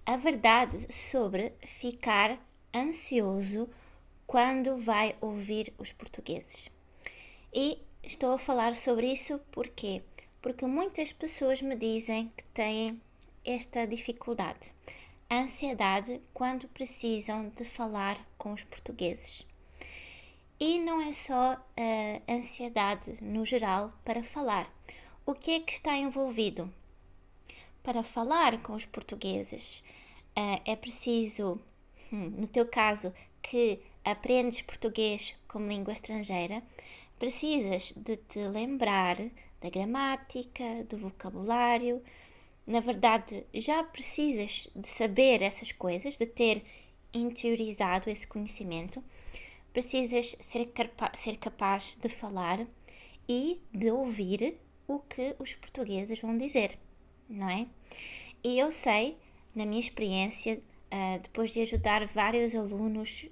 a verdade sobre ficar ansioso quando vai ouvir os portugueses. E estou a falar sobre isso porque muitas pessoas me dizem que têm esta dificuldade, ansiedade, quando precisam de falar com os portugueses. E não é só ansiedade no geral para falar. O que é que está envolvido? Para falar com os portugueses, é preciso, no teu caso, que aprendes português como língua estrangeira, precisas de te lembrar da gramática, do vocabulário. Na verdade, já precisas de saber essas coisas, de ter interiorizado esse conhecimento. Precisas ser capaz de falar e de ouvir o que os portugueses vão dizer, não é? E eu sei, na minha experiência, depois de ajudar vários alunos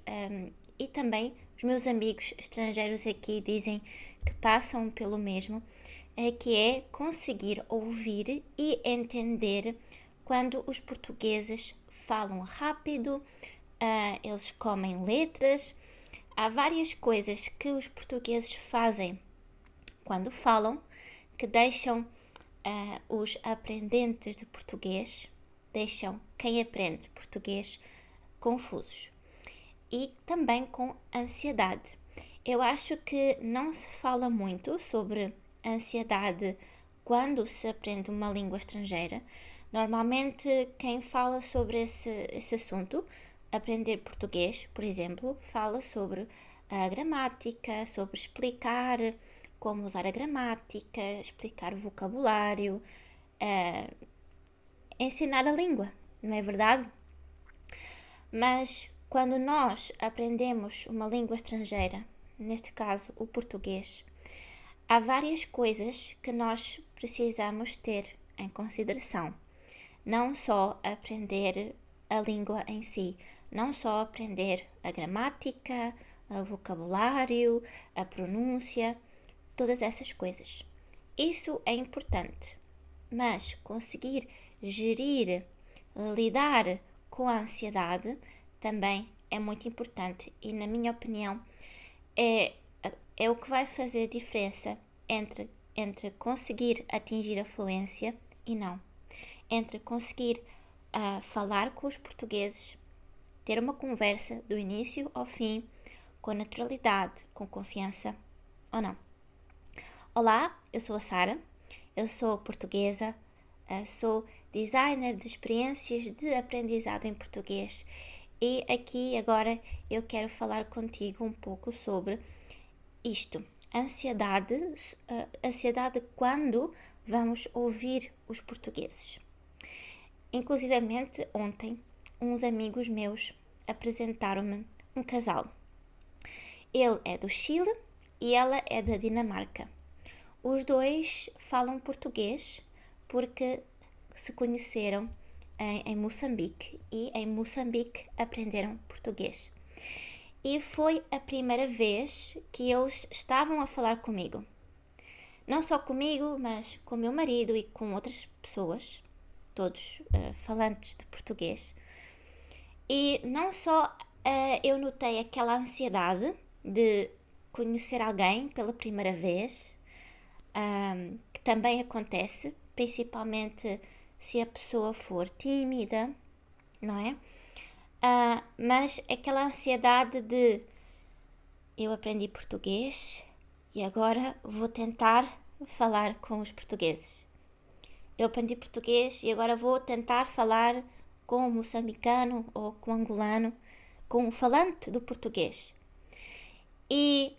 e também os meus amigos estrangeiros aqui dizem que passam pelo mesmo, que é conseguir ouvir e entender quando os portugueses falam rápido, eles comem letras. Há várias coisas que os portugueses fazem quando falam que deixam os aprendentes de português, deixam quem aprende português confusos e também com ansiedade. Eu acho que não se fala muito sobre ansiedade quando se aprende uma língua estrangeira. Normalmente quem fala sobre esse assunto, aprender português, por exemplo, fala sobre a gramática, sobre explicar como usar a gramática, explicar o vocabulário, ensinar a língua, não é verdade? Mas quando nós aprendemos uma língua estrangeira, neste caso o português, há várias coisas que nós precisamos ter em consideração. Não só aprender a língua em si, não só aprender a gramática, o vocabulário, a pronúncia, todas essas coisas. Isso é importante, mas conseguir gerir, lidar com a ansiedade também é muito importante e, na minha opinião, é o que vai fazer diferença entre conseguir atingir a fluência e não. Entre conseguir falar com os portugueses, ter uma conversa do início ao fim, com naturalidade, com confiança ou não. Olá, eu sou a Sara, eu sou portuguesa, sou designer de experiências de aprendizado em português e aqui agora eu quero falar contigo um pouco sobre isto, ansiedade quando vamos ouvir os portugueses. Inclusivamente ontem, uns amigos meus apresentaram-me um casal. Ele é do Chile e ela é da Dinamarca. Os dois falam português porque se conheceram em Moçambique e em Moçambique aprenderam português. E foi a primeira vez que eles estavam a falar comigo. Não só comigo, mas com o meu marido e com outras pessoas, todos falantes de português. E não só eu notei aquela ansiedade de conhecer alguém pela primeira vez, que também acontece, principalmente se a pessoa for tímida, não é? Mas aquela ansiedade de eu aprendi português e agora vou tentar falar com os portugueses. Eu aprendi português e agora vou tentar falar com o moçambicano ou com o angolano, com o falante do português. E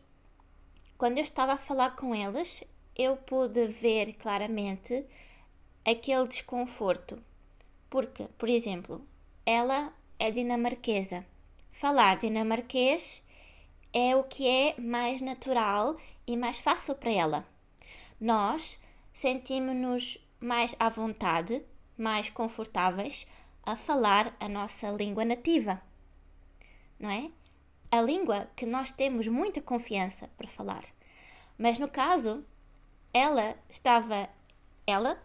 quando eu estava a falar com eles, eu pude ver claramente aquele desconforto. Porque, por exemplo, ela é dinamarquesa. Falar dinamarquês é o que é mais natural e mais fácil para ela. Nós sentimos-nos mais à vontade, mais confortáveis a falar a nossa língua nativa, não é? A língua que nós temos muita confiança para falar. Mas no caso, ela,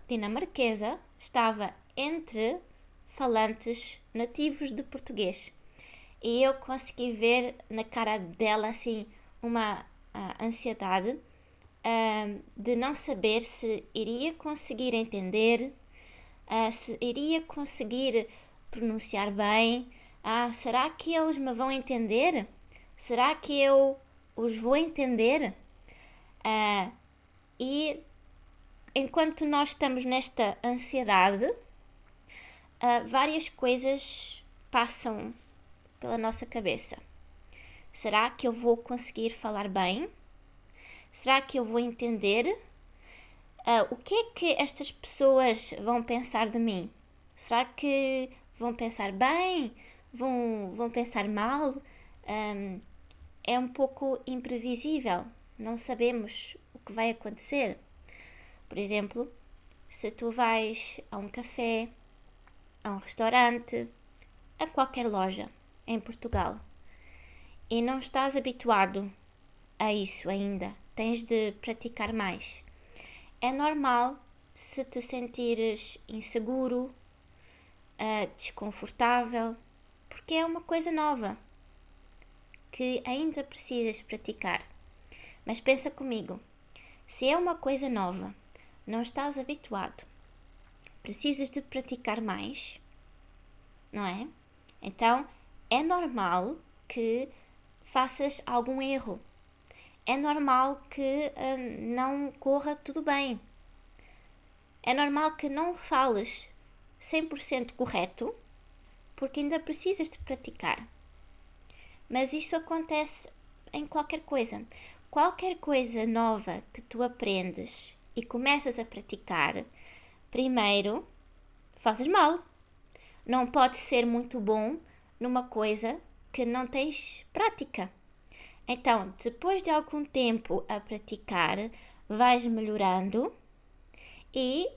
dinamarquesa, estava entre falantes nativos de português. E eu consegui ver na cara dela assim uma ansiedade de não saber se iria conseguir entender, se iria conseguir pronunciar bem. Será que eles me vão entender? Será que eu os vou entender? E enquanto nós estamos nesta ansiedade, várias coisas passam pela nossa cabeça. Será que eu vou conseguir falar bem? Será que eu vou entender? O que é que estas pessoas vão pensar de mim? Será que vão pensar bem? Vão pensar mal? É um pouco imprevisível. Não sabemos o que vai acontecer. Por exemplo, se tu vais a um café, a um restaurante, a qualquer loja em Portugal e não estás habituado a isso ainda, tens de praticar mais. É normal se te sentires inseguro, desconfortável, porque é uma coisa nova que ainda precisas praticar. Mas pensa comigo, se é uma coisa nova, não estás habituado, precisas de praticar mais, não é? Então, é normal que faças algum erro. É normal que não corra tudo bem. É normal que não fales 100% correto, porque ainda precisas de praticar. Mas isso acontece em qualquer coisa. Qualquer coisa nova que tu aprendes e começas a praticar, primeiro fazes mal. Não podes ser muito bom numa coisa que não tens prática. Então, depois de algum tempo a praticar, vais melhorando e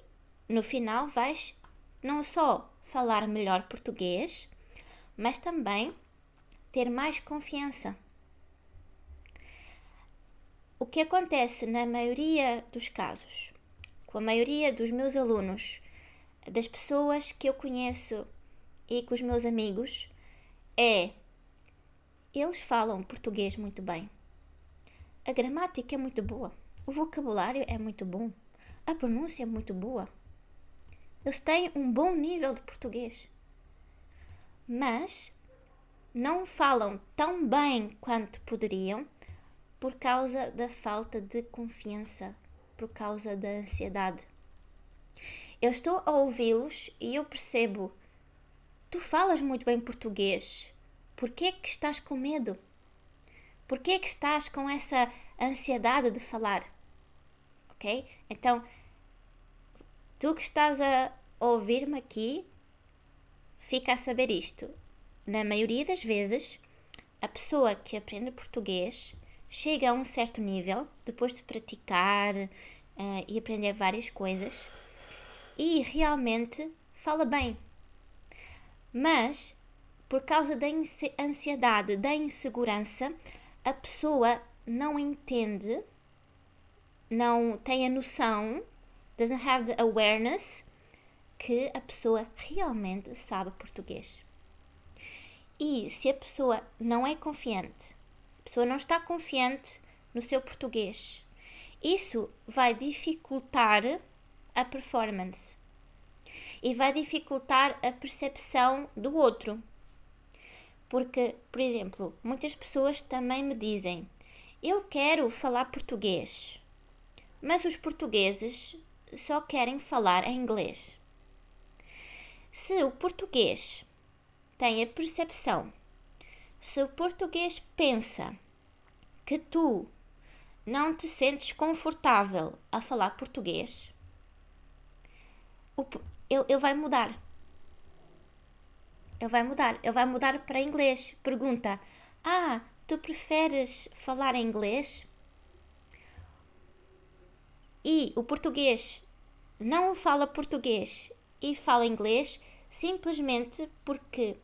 no final vais não só falar melhor português, mas também ter mais confiança. O que acontece na maioria dos casos, com a maioria dos meus alunos, das pessoas que eu conheço e com os meus amigos, eles falam português muito bem. A gramática é muito boa. O vocabulário é muito bom. A pronúncia é muito boa. Eles têm um bom nível de português. Mas não falam tão bem quanto poderiam por causa da falta de confiança, por causa da ansiedade. Eu estou a ouvi-los e eu percebo, tu falas muito bem português. Por que é que estás com medo? Por que é que estás com essa ansiedade de falar? Ok? Então, tu que estás a ouvir-me aqui, fica a saber isto. Na maioria das vezes, a pessoa que aprende português chega a um certo nível, depois de praticar e aprender várias coisas, e realmente fala bem. Mas, por causa da ansiedade, da insegurança, a pessoa não entende, não tem a noção, doesn't have the awareness, que a pessoa realmente sabe português. E se a pessoa não é confiante, a pessoa não está confiante no seu português, isso vai dificultar a performance e vai dificultar a percepção do outro. Porque, por exemplo, muitas pessoas também me dizem, eu quero falar português, mas os portugueses só querem falar em inglês. Se o português tem a percepção, se o português pensa que tu não te sentes confortável a falar português, ele vai mudar. Ele vai mudar para inglês. Pergunta, tu preferes falar em inglês? E o português não fala português e fala inglês simplesmente porque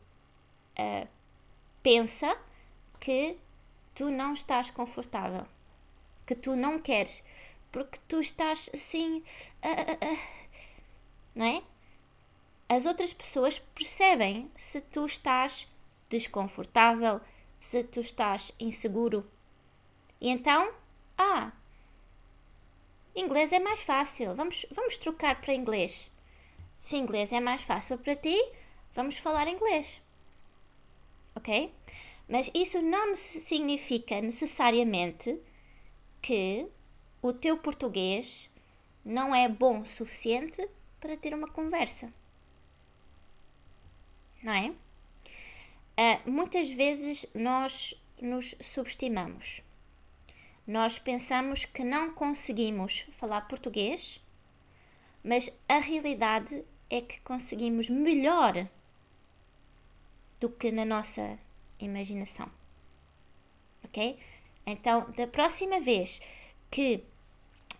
pensa que tu não estás confortável, que tu não queres, porque tu estás assim, não é? as outras pessoas percebem se tu estás desconfortável, se tu estás inseguro. E então, inglês é mais fácil, vamos trocar para inglês. Se inglês é mais fácil para ti, vamos falar inglês. Ok? Mas isso não significa necessariamente que o teu português não é bom o suficiente para ter uma conversa. Não é? Muitas vezes nós nos subestimamos. Nós pensamos que não conseguimos falar português, mas a realidade é que conseguimos melhor do que na nossa imaginação. Ok? Então, da próxima vez que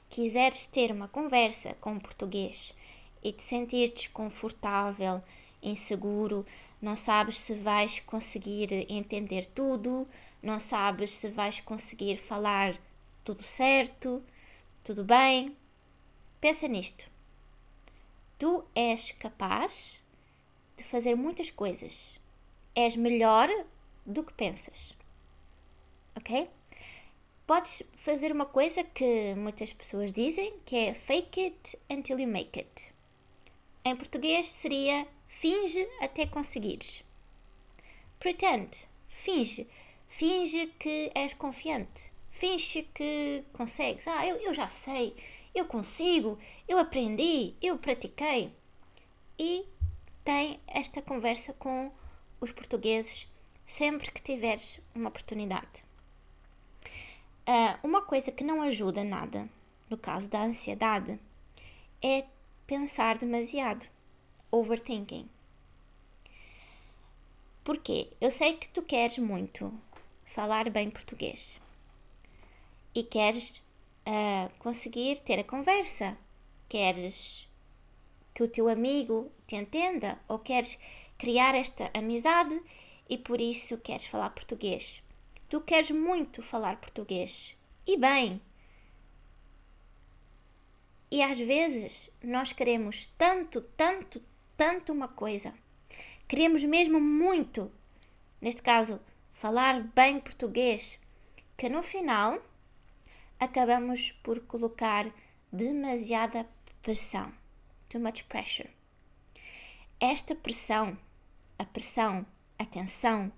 quiseres ter uma conversa com um português e te sentir desconfortável, inseguro, não sabes se vais conseguir entender tudo, não sabes se vais conseguir falar tudo certo, tudo bem, pensa nisto. Tu és capaz de fazer muitas coisas. És melhor do que pensas. Ok? Podes fazer uma coisa que muitas pessoas dizem, que é fake it until you make it. Em português seria finge até conseguires. Pretend, finge. Finge que és confiante. Finge que consegues. Eu já sei, eu consigo, eu aprendi, eu pratiquei. E tem esta conversa com os portugueses sempre que tiveres uma oportunidade. Uma coisa que não ajuda nada, no caso da ansiedade, é pensar demasiado. Overthinking. Porquê? Eu sei que tu queres muito falar bem português e queres conseguir ter a conversa. Queres que o teu amigo te entenda ou queres criar esta amizade e por isso queres falar português. Tu queres muito falar português. E bem. E às vezes nós queremos tanto uma coisa. Queremos mesmo muito, neste caso, falar bem português, que no final acabamos por colocar demasiada pressão. Too much pressure. Esta pressão, a pressão, a tensão,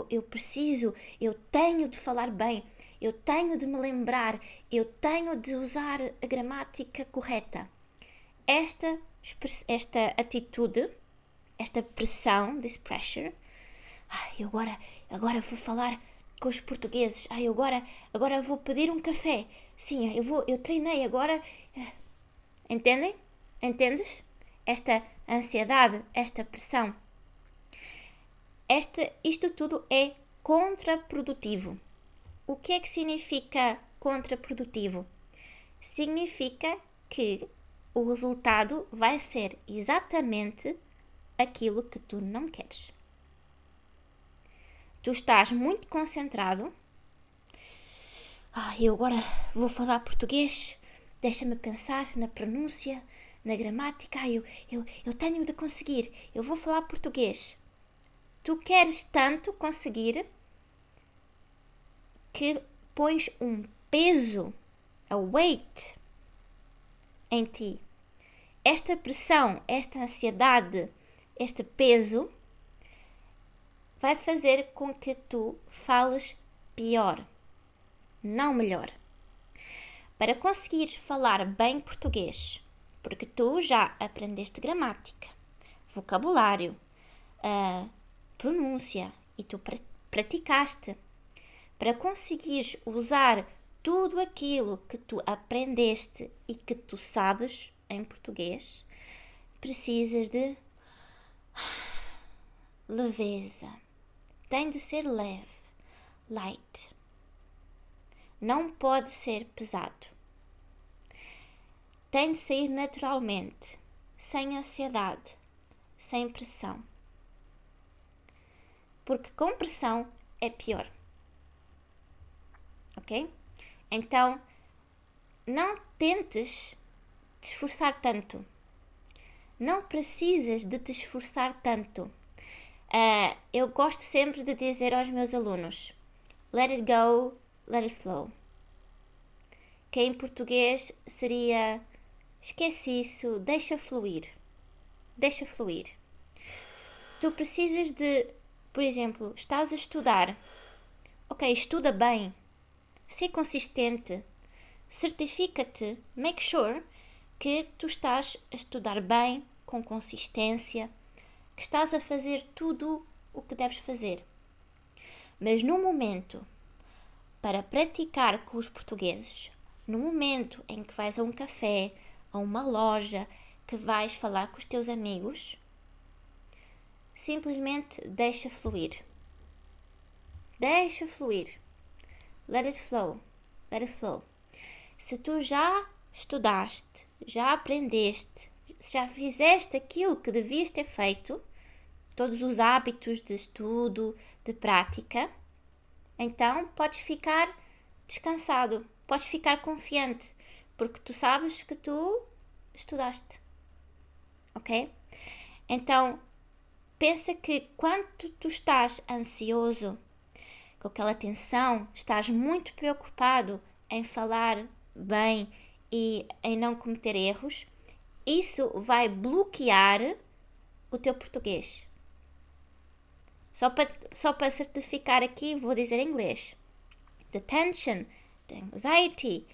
eu preciso, eu tenho de falar bem, eu tenho de me lembrar, eu tenho de usar a gramática correta. Esta atitude, esta pressão, this pressure, eu agora vou falar com os portugueses, agora vou pedir um café, sim, eu treinei agora, entendem? Entendes? Esta ansiedade, esta pressão. Isto tudo é contraprodutivo. O que é que significa contraprodutivo? Significa que o resultado vai ser exatamente aquilo que tu não queres. Tu estás muito concentrado. Eu agora vou falar português. Deixa-me pensar na pronúncia, na gramática. Eu tenho de conseguir. Eu vou falar português. Tu queres tanto conseguir que pões um peso, a weight, em ti. Esta pressão, esta ansiedade, este peso vai fazer com que tu fales pior, não melhor. Para conseguires falar bem português, porque tu já aprendeste gramática, vocabulário, pronúncia e tu praticaste, para conseguires usar tudo aquilo que tu aprendeste e que tu sabes em português, precisas de leveza. Tem de ser leve, light. Não pode ser pesado. Tem de sair naturalmente, sem ansiedade, sem pressão. Porque com pressão é pior. Ok? Então, não tentes te esforçar tanto. não precisas de te esforçar tanto. Eu gosto sempre de dizer aos meus alunos, let it go, let it flow. Que em português seria, esquece isso, deixa fluir. Deixa fluir. Tu precisas de, por exemplo, estás a estudar. Ok, estuda bem. Ser consistente. Certifica-te. Make sure que tu estás a estudar bem, com consistência, que estás a fazer tudo o que deves fazer. Mas no momento para praticar com os portugueses, no momento em que vais a um café, a uma loja, que vais falar com os teus amigos, simplesmente deixa fluir. Deixa fluir. Let it flow. Let it flow. Se tu já estudaste, já aprendeste, já fizeste aquilo que devias ter feito, todos os hábitos de estudo, de prática, então podes ficar descansado, podes ficar confiante, porque tu sabes que tu estudaste. Ok? Então, pensa que quando tu estás ansioso, com aquela tensão, estás muito preocupado em falar bem e em não cometer erros, isso vai bloquear o teu português. Só para certificar aqui, vou dizer em inglês. The tension, the anxiety,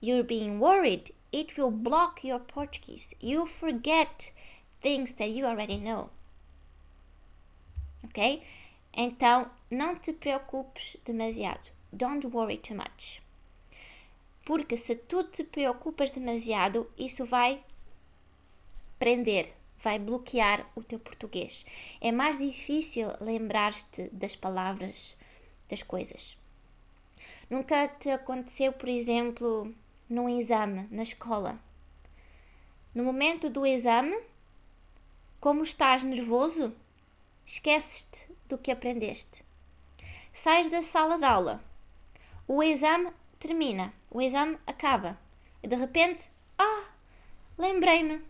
you're being worried, it will block your Portuguese. You forget things that you already know. Ok? Então, não te preocupes demasiado. Don't worry too much. Porque se tu te preocupas demasiado, isso vai prender, vai bloquear o teu português. É mais difícil lembrar-te das palavras, das coisas. Nunca te aconteceu, por exemplo, num exame, na escola? No momento do exame, como estás nervoso, esqueces-te do que aprendeste. Sais da sala de aula, o exame termina, o exame acaba e de repente, lembrei-me.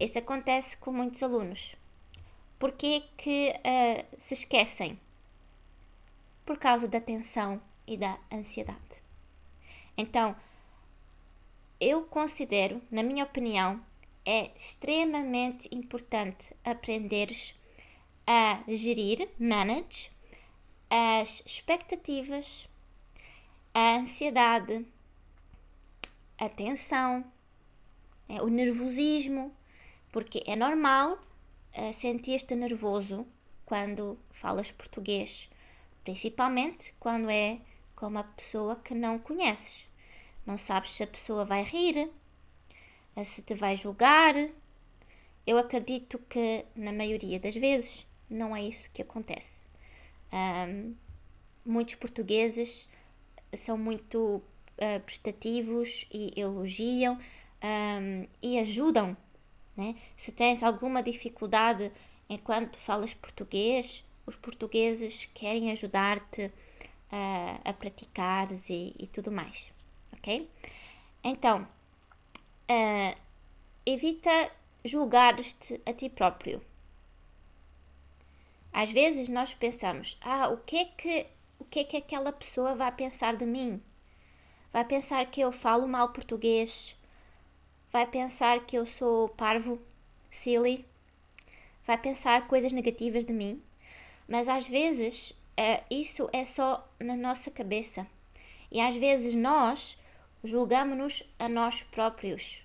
Isso acontece com muitos alunos. Porquê que se esquecem? Por causa da tensão e da ansiedade. Então, eu considero, na minha opinião, é extremamente importante aprenderes a gerir, manage, as expectativas, a ansiedade, a tensão, o nervosismo, porque é normal sentir-te nervoso quando falas português, principalmente quando é com uma pessoa que não conheces. Não sabes se a pessoa vai rir, se te vai julgar. Eu acredito que na maioria das vezes não é isso que acontece. Muitos portugueses são muito prestativos e elogiam e ajudam, né? Se tens alguma dificuldade enquanto falas português, os portugueses querem ajudar-te a praticares e tudo mais, ok? Então, evita julgares-te a ti próprio. Às vezes nós pensamos, o que é que aquela pessoa vai pensar de mim? Vai pensar que eu falo mal português? Vai pensar que eu sou parvo, silly? Vai pensar coisas negativas de mim? Mas às vezes isso é só na nossa cabeça. E às vezes nós julgamos-nos a nós próprios.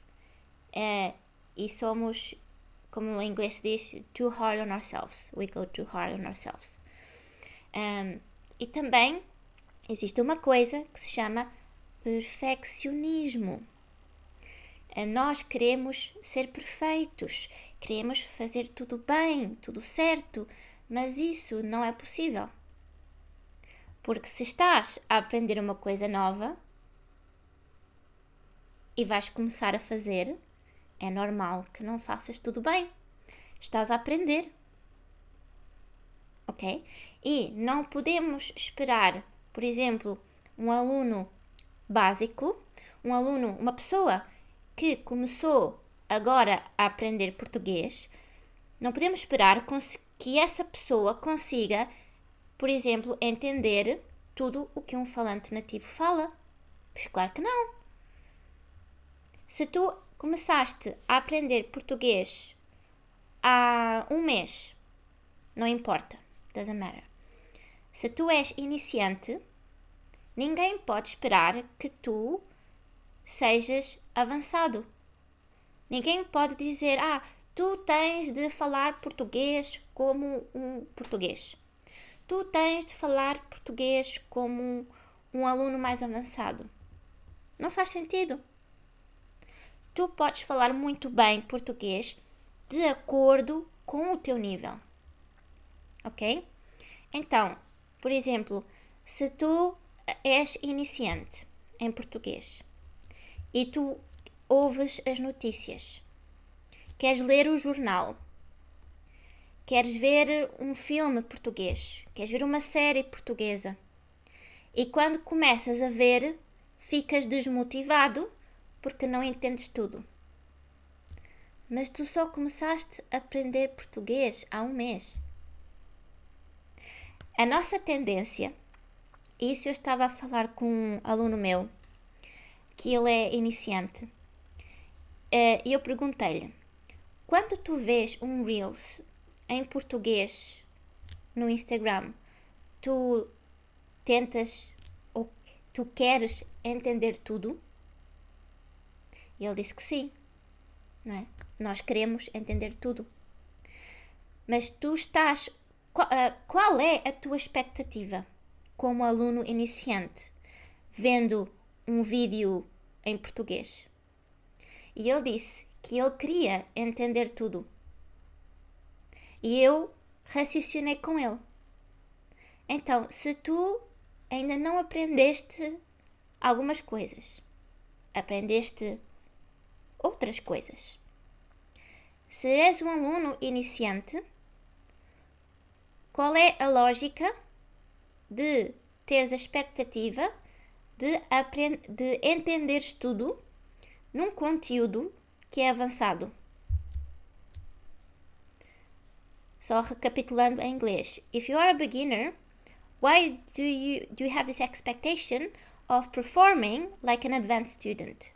E somos, como em inglês se diz, too hard on ourselves. We go too hard on ourselves. E também existe uma coisa que se chama perfeccionismo. Nós queremos ser perfeitos, queremos fazer tudo bem, tudo certo, mas isso não é possível. Porque se estás a aprender uma coisa nova e vais começar a fazer, é normal que não faças tudo bem. Estás a aprender. Ok? E não podemos esperar, por exemplo, um aluno básico, uma pessoa que começou agora a aprender português, não podemos esperar que essa pessoa consiga, por exemplo, entender tudo o que um falante nativo fala. Pois claro que não. Se tu começaste a aprender português há um mês, não importa, doesn't matter. Se tu és iniciante, ninguém pode esperar que tu sejas avançado. Ninguém pode dizer, tu tens de falar português como um português. Tu tens de falar português como um aluno mais avançado. Não faz sentido. Tu podes falar muito bem português de acordo com o teu nível. Ok? Então, por exemplo, se tu és iniciante em português e tu ouves as notícias, queres ler o jornal, queres ver um filme português, queres ver uma série portuguesa, e quando começas a ver, ficas desmotivado porque não entendes tudo. Mas tu só começaste a aprender português há um mês. A nossa tendência, isso eu estava a falar com um aluno meu, que ele é iniciante, e eu perguntei-lhe, quando tu vês um Reels em português no Instagram, tu tentas ou tu queres entender tudo? E ele disse que sim, não é? Nós queremos entender tudo. Mas tu estás... Qual é a tua expectativa como aluno iniciante vendo um vídeo em português? E ele disse que ele queria entender tudo. E eu raciocinei com ele. Então, se tu ainda não aprendeste algumas coisas, aprendeste outras coisas. Se és um aluno iniciante, qual é a lógica de teres a expectativa de entenderes tudo num conteúdo que é avançado? Só recapitulando em inglês. If you are a beginner, why do you have this expectation of performing like an advanced student?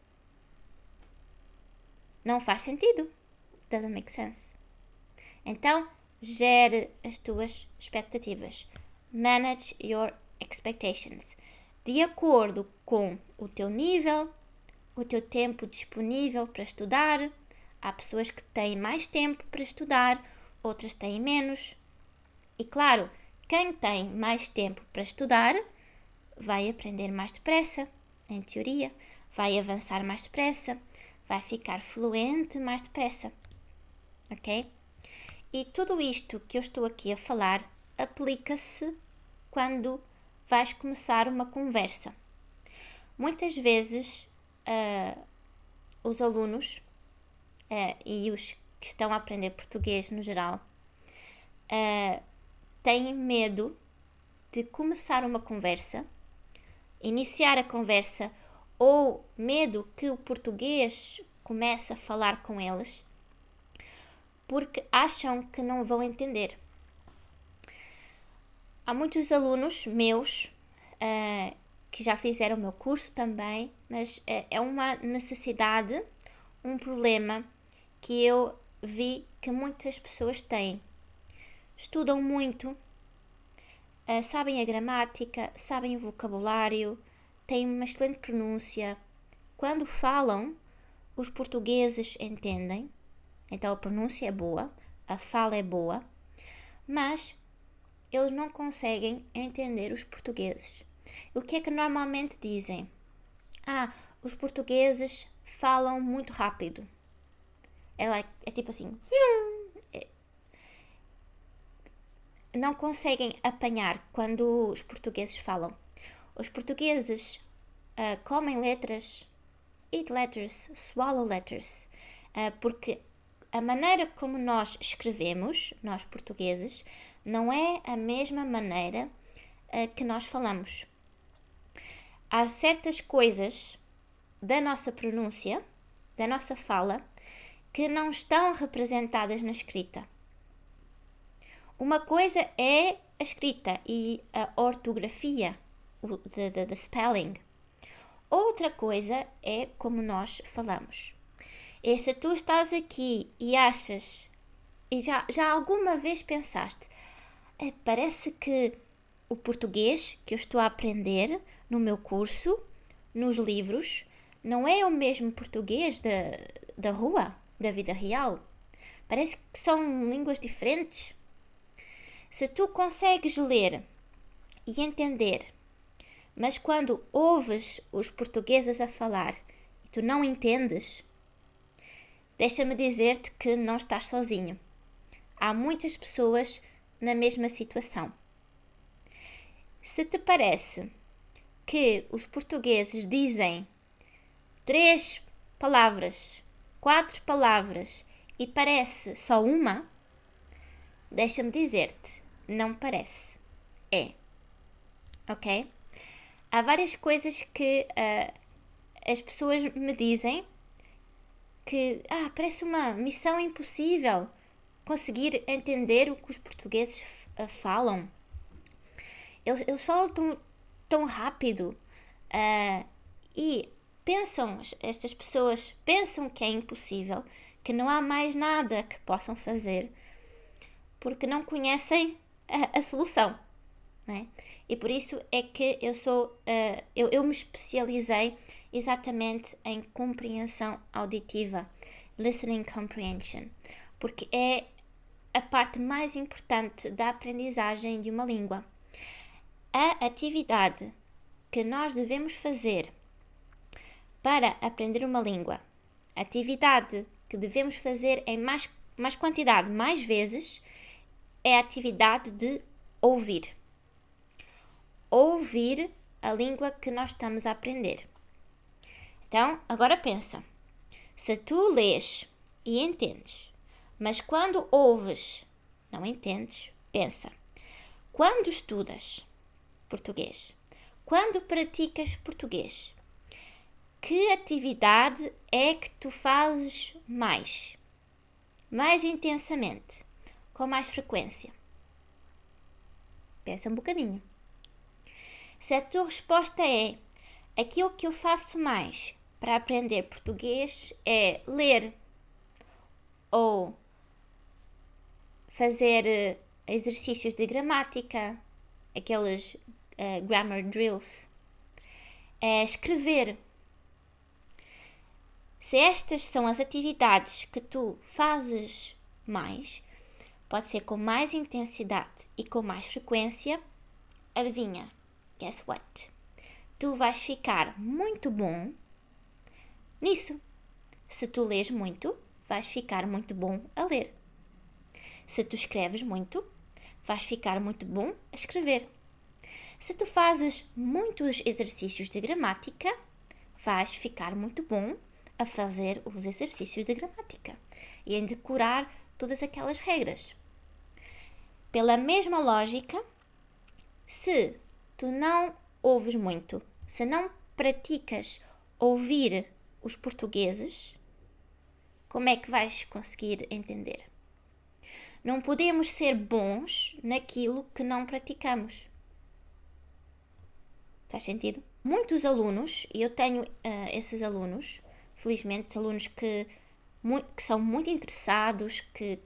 Não faz sentido. Doesn't make sense. Então, gere as tuas expectativas. Manage your expectations. De acordo com o teu nível, o teu tempo disponível para estudar. Há pessoas que têm mais tempo para estudar, outras têm menos. E claro, quem tem mais tempo para estudar vai aprender mais depressa, em teoria, vai avançar mais depressa, vai ficar fluente mais depressa, ok? E tudo isto que eu estou aqui a falar aplica-se quando vais começar uma conversa. Muitas vezes os alunos e os que estão a aprender português no geral têm medo de começar uma conversa, iniciar a conversa, ou medo que o português comece a falar com eles, porque acham que não vão entender. Há muitos alunos meus que já fizeram o meu curso também, mas é uma necessidade, um problema que eu vi que muitas pessoas têm. Estudam muito, sabem a gramática, sabem o vocabulário, têm uma excelente pronúncia. Quando falam, os portugueses entendem, então a pronúncia é boa, a fala é boa, mas eles não conseguem entender os portugueses. O que é que normalmente dizem? Os portugueses falam muito rápido. É tipo assim. Não conseguem apanhar quando os portugueses falam. Os portugueses comem letras, eat letters, swallow letters, porque a maneira como nós escrevemos, nós portugueses, não é a mesma maneira que nós falamos. Há certas coisas da nossa pronúncia, da nossa fala, que não estão representadas na escrita. Uma coisa é a escrita e a ortografia, the spelling. Outra coisa é como nós falamos. E se tu estás aqui e achas, e já alguma vez pensaste, parece que o português que eu estou a aprender no meu curso, nos livros, não é o mesmo português da rua, da vida real. Parece que são línguas diferentes. Se tu consegues ler e entender, mas quando ouves os portugueses a falar e tu não entendes, deixa-me dizer-te que não estás sozinho. Há muitas pessoas na mesma situação. Se te parece que os portugueses dizem 3 palavras, 4 palavras e parece só uma, deixa-me dizer-te, não parece. É. Ok? Há várias coisas que as pessoas me dizem que parece uma missão impossível conseguir entender o que os portugueses falam. Eles falam tão rápido e estas pessoas pensam que é impossível, que não há mais nada que possam fazer porque não conhecem a solução. Não é? E por isso é que eu me especializei exatamente em compreensão auditiva, listening comprehension, porque é a parte mais importante da aprendizagem de uma língua. A atividade que nós devemos fazer para aprender uma língua, a atividade que devemos fazer em mais quantidade, mais vezes, é a atividade de ouvir. Ouvir a língua que nós estamos a aprender. Então, agora pensa. Se tu lês e entendes, mas quando ouves não entendes, pensa. Quando estudas português, quando praticas português, que atividade é que tu fazes mais intensamente, com mais frequência? Pensa um bocadinho. Se a tua resposta é aquilo que eu faço mais para aprender português é ler ou fazer exercícios de gramática, aqueles grammar drills, é escrever. Se estas são as atividades que tu fazes mais, pode ser com mais intensidade e com mais frequência, adivinha? Guess what? Tu vais ficar muito bom nisso. Se tu lês muito, vais ficar muito bom a ler. Se tu escreves muito, vais ficar muito bom a escrever. Se tu fazes muitos exercícios de gramática, vais ficar muito bom a fazer os exercícios de gramática e em decorar todas aquelas regras. Pela mesma lógica, se tu não ouves muito, se não praticas ouvir os portugueses, como é que vais conseguir entender? Não podemos ser bons naquilo que não praticamos. Faz sentido? Muitos alunos, e eu tenho esses alunos, felizmente alunos que são muito interessados, que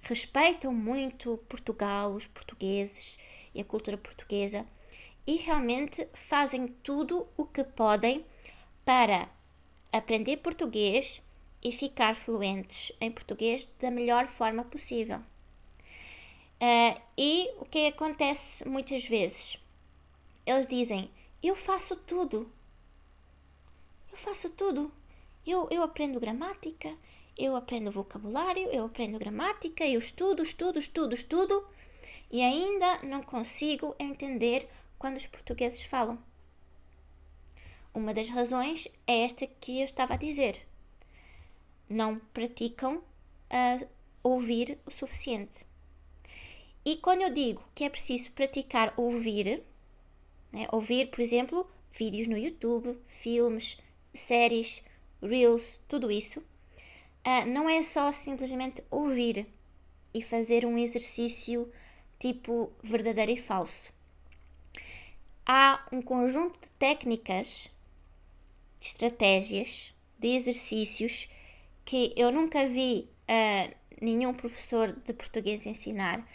respeitam muito Portugal, os portugueses e a cultura portuguesa e realmente fazem tudo o que podem para aprender português e ficar fluentes em português da melhor forma possível. E o que acontece muitas vezes? Eles dizem, eu faço tudo. Eu aprendo gramática, eu aprendo vocabulário, eu aprendo gramática, eu estudo e ainda não consigo entender quando os portugueses falam. Uma das razões é esta que eu estava a dizer. Não praticam ouvir o suficiente. E quando eu digo que é preciso praticar ouvir, ouvir, por exemplo, vídeos no YouTube, filmes, séries, reels, tudo isso, não é só simplesmente ouvir e fazer um exercício tipo verdadeiro e falso. Há um conjunto de técnicas, de estratégias, de exercícios que eu nunca vi nenhum professor de português ensinar,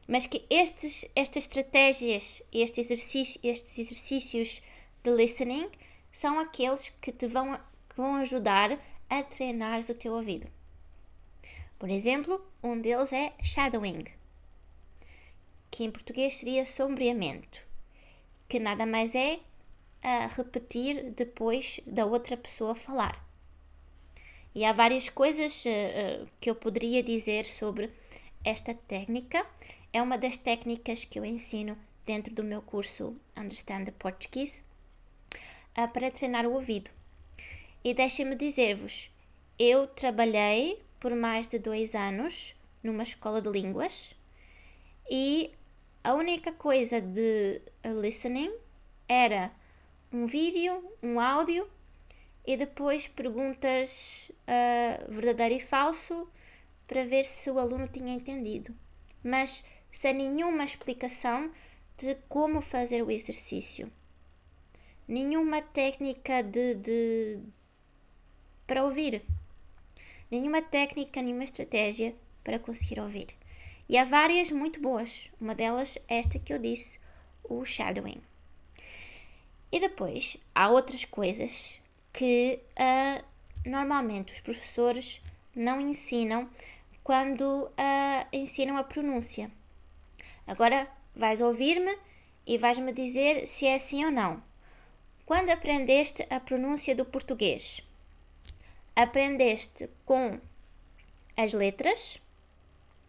mas que estas estratégias, estes exercícios de listening são aqueles que vão ajudar a treinar o teu ouvido. Por exemplo, um deles é shadowing, que em português seria sombreamento, que nada mais é repetir depois da outra pessoa falar. E há várias coisas que eu poderia dizer sobre esta técnica. É uma das técnicas que eu ensino dentro do meu curso Understand the Portuguese para treinar o ouvido. E deixem-me dizer-vos, eu trabalhei por mais de 2 anos numa escola de línguas e a única coisa de listening era um vídeo, um áudio e depois perguntas verdadeiro e falso para ver se o aluno tinha entendido. Mas sem nenhuma explicação de como fazer o exercício. Nenhuma técnica para ouvir. Nenhuma técnica, nenhuma estratégia para conseguir ouvir. E há várias muito boas. Uma delas é esta que eu disse, o shadowing. E depois há outras coisas que normalmente os professores não ensinam quando ensinam a pronúncia. Agora vais ouvir-me e vais-me dizer se é assim ou não. Quando aprendeste a pronúncia do português, aprendeste com as letras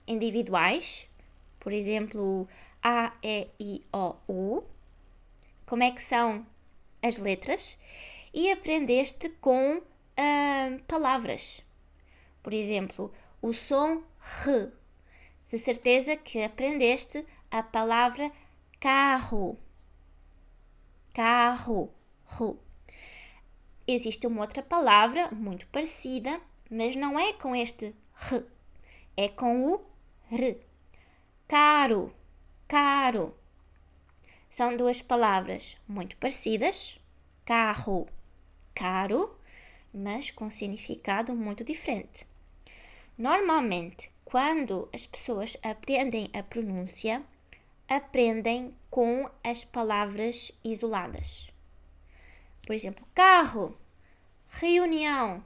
individuais, por exemplo, A, E, I, O, U, como é que são as letras, e aprendeste com palavras. Por exemplo, o som R. De certeza que aprendeste a palavra carro. Carro. R. Existe uma outra palavra muito parecida, mas não é com este R. É com o R. Caro. Caro. São duas palavras muito parecidas. Carro. Caro. Mas com significado muito diferente. Normalmente, quando as pessoas aprendem a pronúncia, aprendem com as palavras isoladas. Por exemplo, carro, reunião,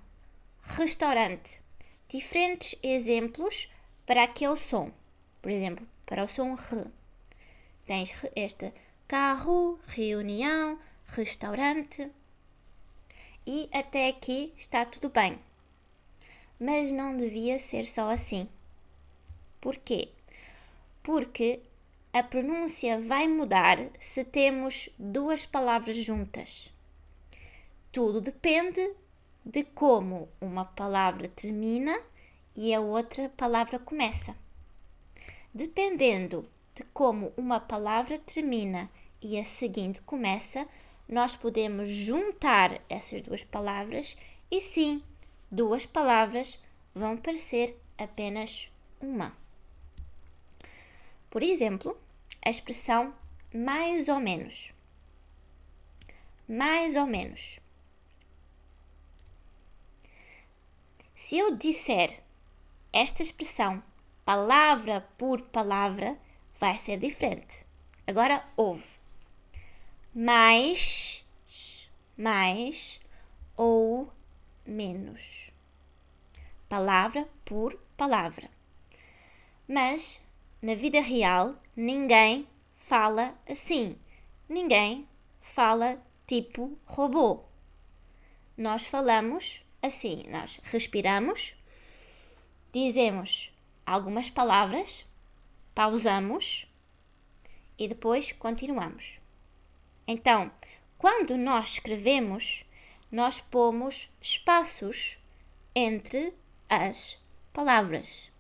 restaurante. Diferentes exemplos para aquele som. Por exemplo, para o som R. Tens este carro, reunião, restaurante. E até aqui está tudo bem. Mas não devia ser só assim. Porquê? Porque a pronúncia vai mudar se temos duas palavras juntas. Tudo depende de como uma palavra termina e a outra palavra começa. Dependendo de como uma palavra termina e a seguinte começa, nós podemos juntar essas duas palavras e sim, duas palavras vão parecer apenas uma. Por exemplo, a expressão mais ou menos. Mais ou menos. Se eu disser esta expressão palavra por palavra, vai ser diferente. Agora ouve. Mais ou menos. Palavra por palavra. Mas, na vida real, ninguém fala assim. Ninguém fala tipo robô. Nós falamos assim. Nós respiramos, dizemos algumas palavras, pausamos e depois continuamos. Então, quando nós escrevemos, nós pomos espaços entre as palavras.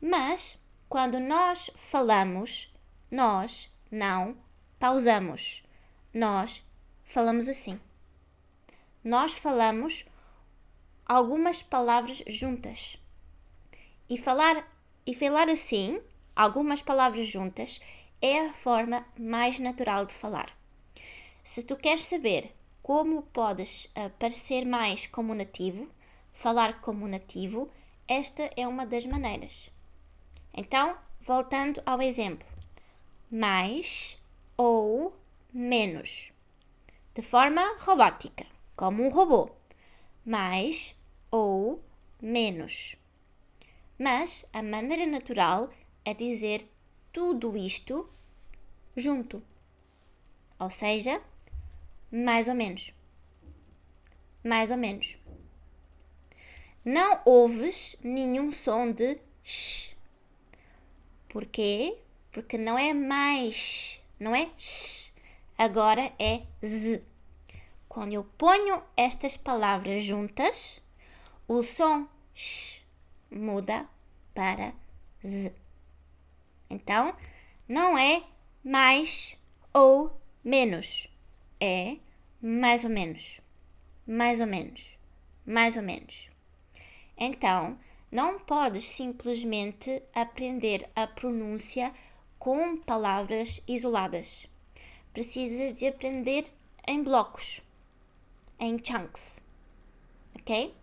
Mas, quando nós falamos, nós não pausamos. Nós falamos assim. Nós falamos algumas palavras juntas. E falar assim, algumas palavras juntas, é a forma mais natural de falar. Se tu queres saber como podes parecer mais como nativo, falar como nativo, esta é uma das maneiras. Então, voltando ao exemplo. Mais ou menos. De forma robótica, como um robô. Mais ou menos. Mas a maneira natural é dizer tudo isto junto. Ou seja, mais ou menos. Mais ou menos. Não ouves nenhum som de sh. Porquê? Porque não é mais, não é sh. Agora é z. Quando eu ponho estas palavras juntas, o som sh muda para z. Então, não é mais ou menos. É mais ou menos. Mais ou menos. Mais ou menos. Então, não podes simplesmente aprender a pronúncia com palavras isoladas. Precisas de aprender em blocos, em chunks, ok?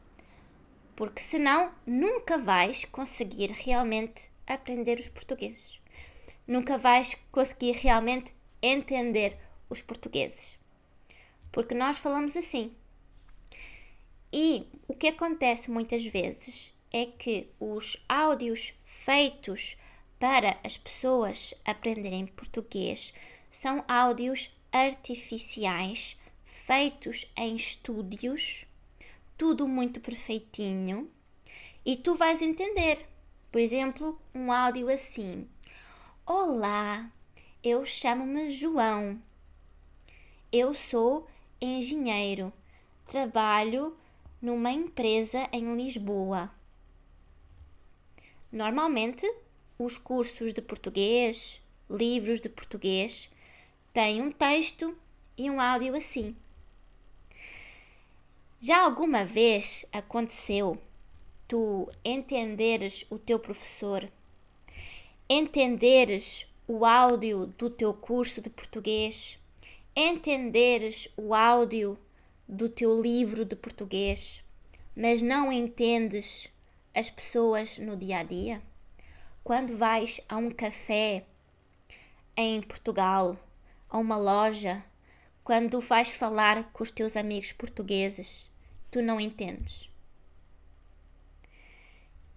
Porque senão nunca vais conseguir realmente aprender os portugueses. Nunca vais conseguir realmente entender os portugueses. Porque nós falamos assim. E o que acontece muitas vezes é que os áudios feitos para as pessoas aprenderem português são áudios artificiais, feitos em estúdios, tudo muito perfeitinho, e tu vais entender. Por exemplo, um áudio assim: Olá, eu chamo-me João. Eu sou engenheiro. Trabalho numa empresa em Lisboa. Normalmente, os cursos de português, livros de português, têm um texto e um áudio assim. Já alguma vez aconteceu tu entenderes o teu professor, entenderes o áudio do teu curso de português, entenderes o áudio do teu livro de português, mas não entendes as pessoas no dia a dia? Quando vais a um café em Portugal, a uma loja, quando vais falar com os teus amigos portugueses, tu não entendes.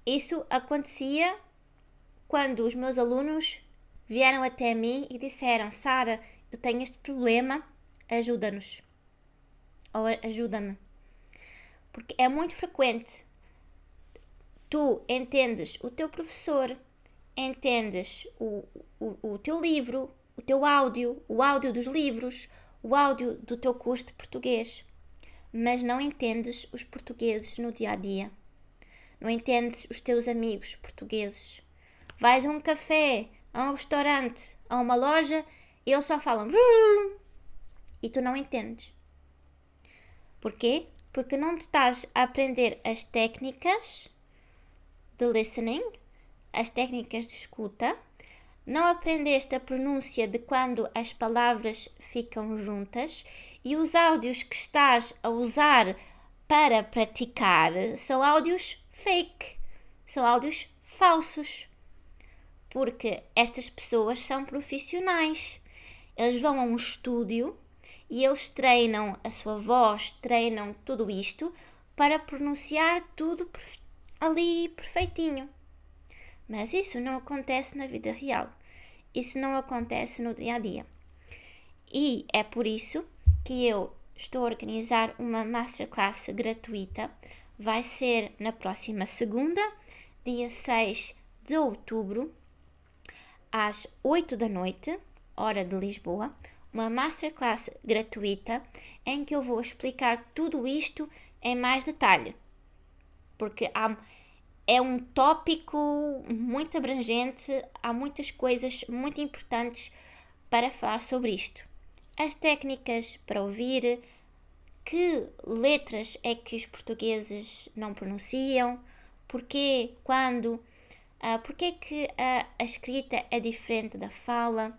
Isso acontecia quando os meus alunos vieram até mim e disseram: Sara, eu tenho este problema, ajuda-nos. Ou ajuda-me. Porque é muito frequente. Tu entendes o teu professor, entendes o teu livro, o teu áudio, o áudio dos livros, o áudio do teu curso de português, mas não entendes os portugueses no dia a dia. Não entendes os teus amigos portugueses. Vais a um café, a um restaurante, a uma loja e eles só falam e tu não entendes. Porquê? Porque não estás a aprender as técnicas de listening, as técnicas de escuta, não aprendeste a pronúncia de quando as palavras ficam juntas e os áudios que estás a usar para praticar são áudios fake, são áudios falsos. Porque estas pessoas são profissionais. Eles vão a um estúdio e eles treinam a sua voz, treinam tudo isto para pronunciar tudo ali perfeitinho. Mas isso não acontece na vida real. Isso não acontece no dia a dia. E é por isso que eu estou a organizar uma masterclass gratuita. Vai ser na próxima segunda, dia 6 de outubro, às 8 da noite, hora de Lisboa, uma masterclass gratuita em que eu vou explicar tudo isto em mais detalhe. Porque é um tópico muito abrangente, há muitas coisas muito importantes para falar sobre isto. As técnicas para ouvir, que letras é que os portugueses não pronunciam, porque quando, porque que a escrita é diferente da fala,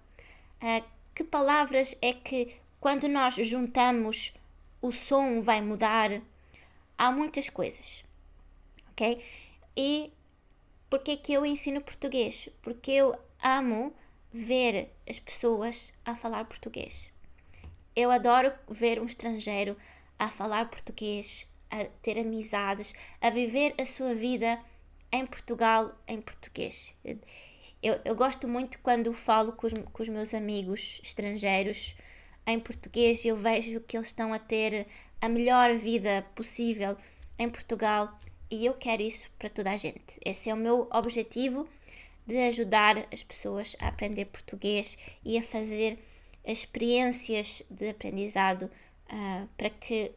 que palavras é que quando nós juntamos o som vai mudar. Há muitas coisas, ok? E porque que eu ensino português? Porque eu amo ver as pessoas a falar português. Eu adoro ver um estrangeiro a falar português, a ter amizades, a viver a sua vida em Portugal em português. Eu gosto muito quando falo com os meus amigos estrangeiros em português e eu vejo que eles estão a ter a melhor vida possível em Portugal e eu quero isso para toda a gente. Esse é o meu objetivo, de ajudar as pessoas a aprender português e a fazer experiências de aprendizado para que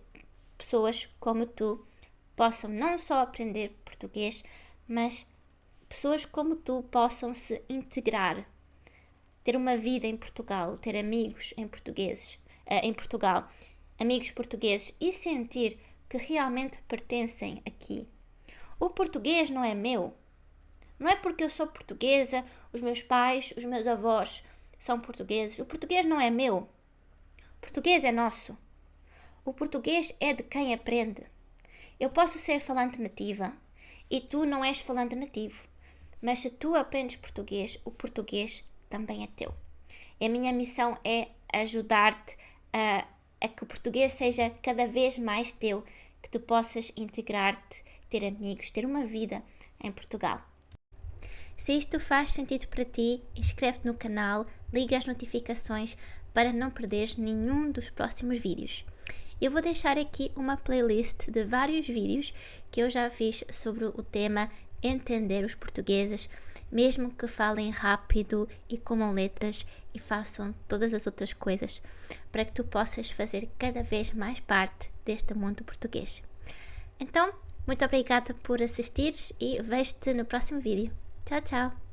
pessoas como tu possam não só aprender português, mas pessoas como tu possam se integrar, ter uma vida em Portugal, ter amigos em Portugal, amigos portugueses e sentir que realmente pertencem aqui. O português não é meu. Não é porque eu sou portuguesa, os meus pais, os meus avós são portugueses. O português não é meu. O português é nosso. O português é de quem aprende. Eu posso ser falante nativa e tu não és falante nativo. Mas se tu aprendes português, o português também é teu. E a minha missão é ajudar-te a que o português seja cada vez mais teu, que tu possas integrar-te, ter amigos, ter uma vida em Portugal. Se isto faz sentido para ti, inscreve-te no canal, liga as notificações para não perderes nenhum dos próximos vídeos. Eu vou deixar aqui uma playlist de vários vídeos que eu já fiz sobre o tema entender os portugueses, mesmo que falem rápido e comam letras e façam todas as outras coisas, para que tu possas fazer cada vez mais parte deste mundo português. Então, muito obrigada por assistires e vejo-te no próximo vídeo. Tchau, tchau!